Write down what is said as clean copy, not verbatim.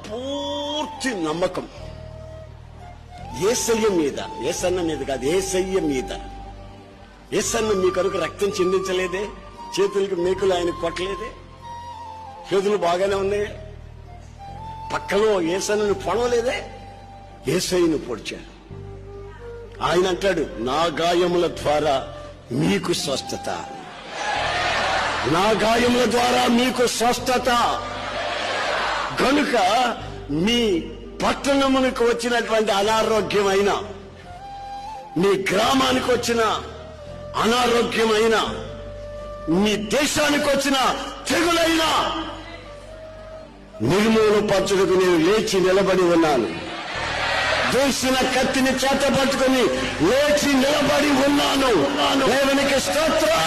పూర్తి నమ్మకం యేసయ్య మీద, యేసన్న మీద కాదు, యేసయ్య మీద. యేసన్న మీ కొరకు రక్తం చిందించలేదే, చేతులకి మేకులు ఆయన కొట్టలేదే, చేతులు బాగానే ఉన్నాయి, పక్కలో యేసన్నను పొడవలేదే, యేసయ్యను పొడిచాడు. ఆయన అంటాడు, నా గాయముల ద్వారా మీకు స్వస్థత, నా గాయముల ద్వారా మీకు స్వస్థత. కనుక మీ పట్టణమునికి వచ్చినటువంటి అనారోగ్యమైన, మీ గ్రామానికి వచ్చిన అనారోగ్యమైన, మీ దేశానికి వచ్చిన తెగులైనా నిర్మూలపరచుటకు నేను లేచి నిలబడి ఉన్నాను. దూసిన కత్తిని చేత పట్టుకుని లేచి నిలబడి ఉన్నాను. దేవునికి స్తోత్రం.